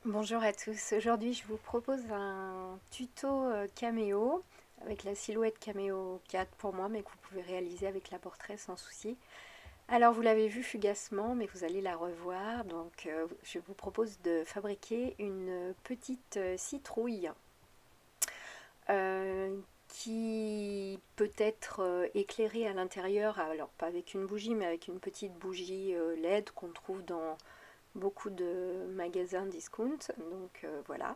Bonjour à tous, aujourd'hui je vous propose un tuto caméo avec la silhouette caméo 4 pour moi mais que vous pouvez réaliser avec la portrait sans souci. Alors vous l'avez vu fugacement mais vous allez la revoir donc je vous propose de fabriquer une petite citrouille euh, qui peut être éclairée à l'intérieur, alors pas avec une bougie mais avec une petite bougie LED qu'on trouve dans beaucoup de magasins discount. Donc voilà.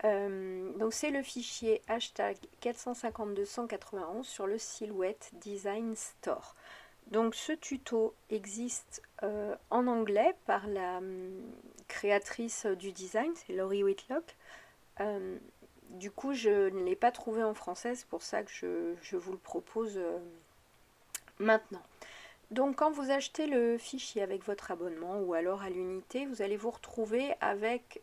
Donc c'est le fichier hashtag 452-191 sur le Silhouette Design Store. Donc ce tuto existe en anglais par la créatrice du design, c'est Laurie Whitlock. Euh, du coup, je ne l'ai pas trouvé en français, c'est pour ça que je vous le propose maintenant. Donc quand vous achetez le fichier avec votre abonnement ou alors à l'unité, vous allez vous retrouver avec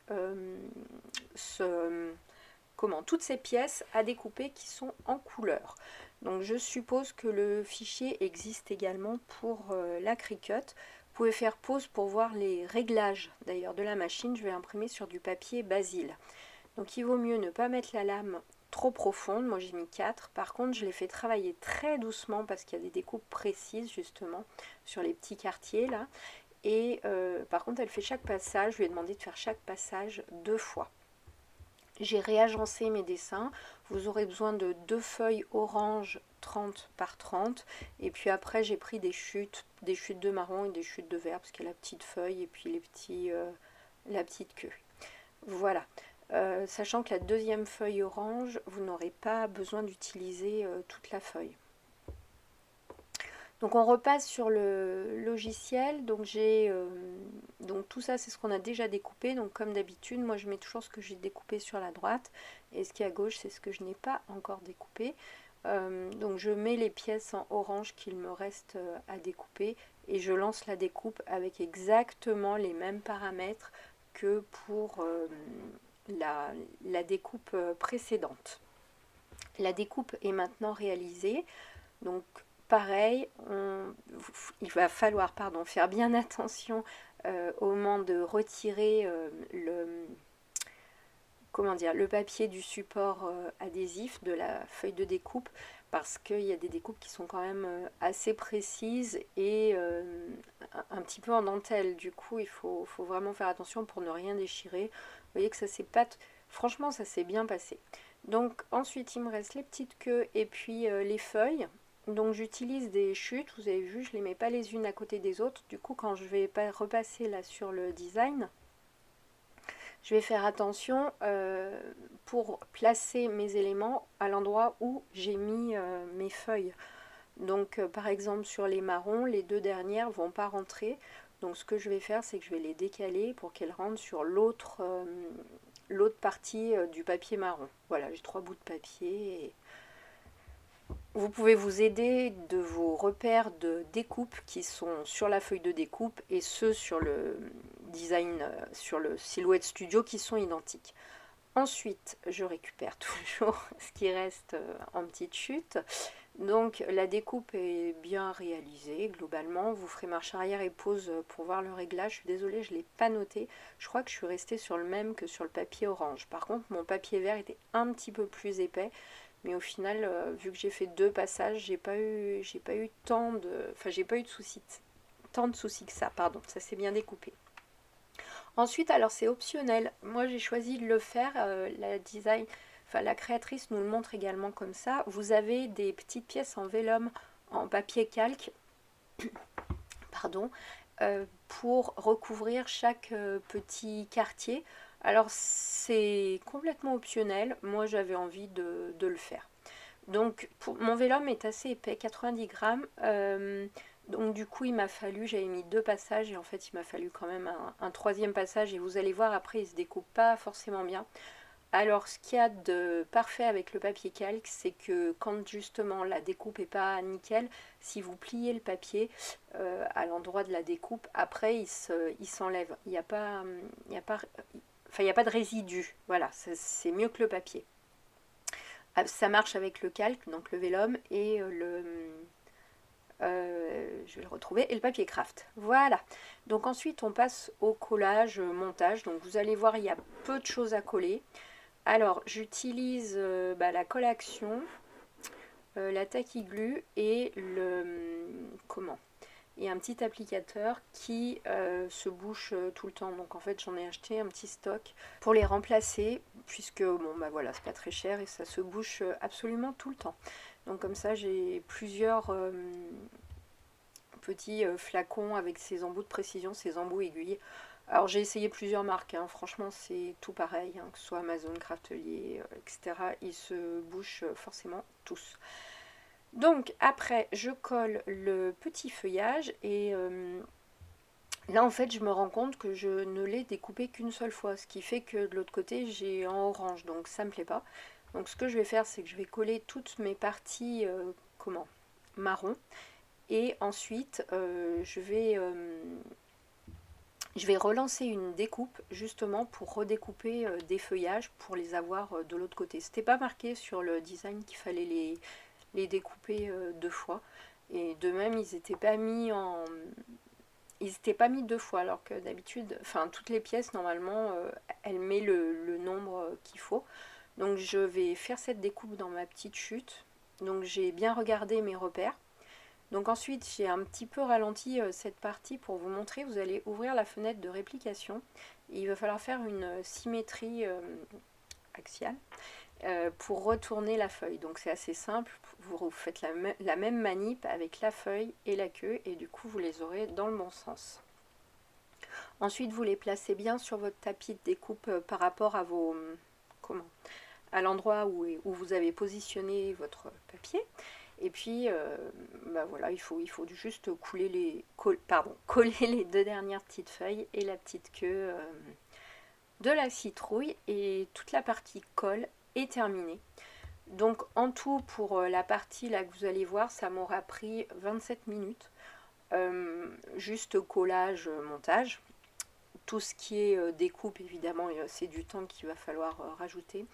toutes ces pièces à découper qui sont en couleur. Donc je suppose que le fichier existe également pour la Cricut. Vous pouvez faire pause pour voir les réglages d'ailleurs de la machine. Je vais imprimer sur du papier Basil. Donc il vaut mieux ne pas mettre la lame trop profonde. Moi j'ai mis 4. Par contre je l'ai fait travailler très doucement parce qu'il y a des découpes précises justement sur les petits quartiers là. Et par contre elle fait chaque passage. Je lui ai demandé de faire chaque passage 2 fois. J'ai réagencé mes dessins. Vous aurez besoin de 2 feuilles orange 30 par 30. Et puis après, j'ai pris des chutes de marron et des chutes de vert, parce qu'il y a la petite feuille et puis la petite queue. Voilà. Sachant que la deuxième feuille orange, vous n'aurez pas besoin d'utiliser toute la feuille. Donc on repasse sur le logiciel. Donc tout ça c'est ce qu'on a déjà découpé. Donc comme d'habitude, moi je mets toujours ce que j'ai découpé sur la droite et ce qui est à gauche c'est ce que je n'ai pas encore découpé. Donc je mets les pièces en orange qu'il me reste à découper et je lance la découpe avec exactement les mêmes paramètres que pour la découpe précédente. La découpe est maintenant réalisée. Donc pareil, il va falloir faire bien attention au moment de retirer le papier du support adhésif de la feuille de découpe parce qu'il y a des découpes qui sont quand même assez précises et un petit peu en dentelle. Du coup, faut vraiment faire attention pour ne rien déchirer. Vous voyez que ça s'est pas... Franchement, ça s'est bien passé. Donc ensuite, il me reste les petites queues et puis les feuilles. Donc j'utilise des chutes, vous avez vu, je ne les mets pas les unes à côté des autres. Du coup, quand je vais repasser là sur le design, je vais faire attention pour placer mes éléments à l'endroit où j'ai mis mes feuilles. Donc par exemple sur les marrons, les 2 dernières ne vont pas rentrer. Donc ce que je vais faire, c'est que je vais les décaler pour qu'elles rentrent sur l'autre partie du papier marron. Voilà, j'ai 3 bouts de papier. Vous pouvez vous aider de vos repères de découpe qui sont sur la feuille de découpe et ceux sur le design, sur le Silhouette Studio qui sont identiques. Ensuite, je récupère toujours ce qui reste en petite chute. Donc la découpe est bien réalisée globalement. Vous ferez marche arrière et pause pour voir le réglage. Je suis désolée, je ne l'ai pas noté. Je crois que je suis restée sur le même que sur le papier orange. Par contre, mon papier vert était un petit peu plus épais. Mais au final, vu que j'ai fait 2 passages, j'ai pas eu j'ai pas eu de soucis, tant de soucis que ça. Pardon, ça s'est bien découpé. Ensuite, alors c'est optionnel. Moi, j'ai choisi de le faire. La créatrice nous le montre également comme ça. Vous avez des petites pièces en vélum, en papier calque, pardon, pour recouvrir chaque petit quartier. Alors c'est complètement optionnel. Moi, j'avais envie de le faire. Donc mon vélum est assez épais, 90 grammes. Donc du coup j'avais mis 2 passages et en fait il m'a fallu quand même un troisième passage et vous allez voir après il se découpe pas forcément bien. Alors ce qu'il y a de parfait avec le papier calque, c'est que quand justement la découpe est pas nickel, si vous pliez le papier à l'endroit de la découpe, après il s'enlève. Il y a pas, il y a pas de résidu. Voilà, c'est mieux que le papier. Ça marche avec le calque, donc le vélum, et Je vais le retrouver, et le papier craft. Voilà. Donc ensuite on passe au collage, montage. Donc vous allez voir, il y a peu de choses à coller. Alors j'utilise la colle action, la tacky glue et et un petit applicateur qui se bouche tout le temps. Donc en fait j'en ai acheté un petit stock pour les remplacer, puisque bon bah voilà, c'est pas très cher et ça se bouche absolument tout le temps. Donc comme ça j'ai plusieurs petits flacons avec ces embouts de précision, ces embouts aiguilles. Alors j'ai essayé plusieurs marques, hein. Franchement c'est tout pareil, hein, que ce soit Amazon, Craftelier, etc. Ils se bouchent forcément tous. Donc après je colle le petit feuillage et là en fait je me rends compte que je ne l'ai découpé qu'une seule fois, ce qui fait que de l'autre côté j'ai en orange, donc ça me plaît pas. Donc ce que je vais faire c'est que je vais coller toutes mes parties marron, et ensuite je vais relancer une découpe justement pour redécouper des feuillages pour les avoir de l'autre côté. C'était pas marqué sur le design qu'il fallait les découper deux fois, et de même ils n'étaient pas mis deux fois, alors que d'habitude, enfin toutes les pièces normalement elle met le nombre qu'il faut. Donc je vais faire cette découpe dans ma petite chute. Donc j'ai bien regardé mes repères. Donc ensuite j'ai un petit peu ralenti cette partie pour vous montrer. Vous allez ouvrir la fenêtre de réplication et il va falloir faire une symétrie axiale pour retourner la feuille. Donc c'est assez simple, vous faites la même manip avec la feuille et la queue, et du coup vous les aurez dans le bon sens. Ensuite vous les placez bien sur votre tapis de découpe par rapport à vos à l'endroit où vous avez positionné votre papier. Et puis voilà, il faut juste coller les deux dernières petites feuilles et la petite queue de la citrouille, et toute la partie colle est terminée. Donc en tout, pour la partie là que vous allez voir, ça m'aura pris 27 minutes. Juste collage, montage. Tout ce qui est découpe, évidemment, c'est du temps qu'il va falloir rajouter.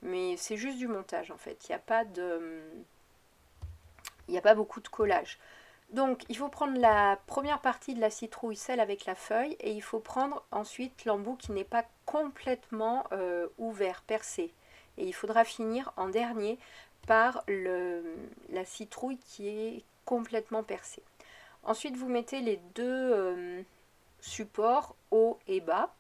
Mais c'est juste du montage en fait. Il n'y a pas beaucoup de collage. Donc il faut prendre la première partie de la citrouille, celle avec la feuille, et il faut prendre ensuite l'embout qui n'est pas complètement ouvert, percé. Et il faudra finir en dernier par la citrouille qui est complètement percée. Ensuite vous mettez les deux supports haut et bas.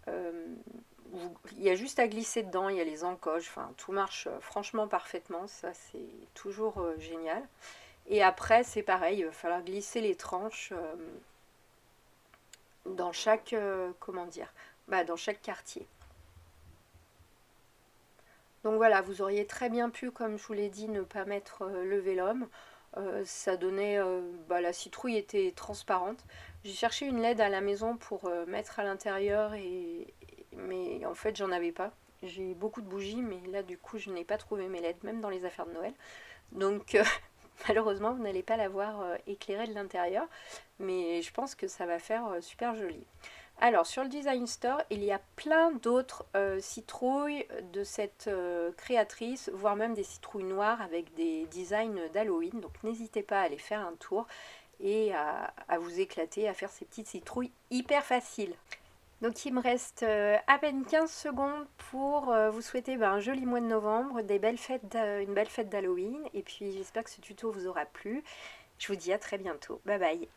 Il y a juste à glisser dedans, il y a les encoches, enfin tout marche franchement parfaitement, ça c'est toujours génial. Et après c'est pareil, il va falloir glisser les tranches dans chaque dans chaque quartier. Donc voilà, vous auriez très bien pu, comme je vous l'ai dit, ne pas mettre le vélum. Ça donnait, la citrouille était transparente. J'ai cherché une LED à la maison pour mettre à l'intérieur, mais en fait j'en avais pas. J'ai beaucoup de bougies, mais là du coup je n'ai pas trouvé mes LED, même dans les affaires de Noël. Donc malheureusement vous n'allez pas la voir éclairée de l'intérieur, mais je pense que ça va faire super joli. Alors sur le Design Store, il y a plein d'autres citrouilles de cette créatrice, voire même des citrouilles noires avec des designs d'Halloween. Donc n'hésitez pas à aller faire un tour et à vous éclater à faire ces petites citrouilles hyper faciles. Donc il me reste à peine 15 secondes pour vous souhaiter un joli mois de novembre, une belle fête d'Halloween, et puis j'espère que ce tuto vous aura plu. Je vous dis à très bientôt. Bye bye.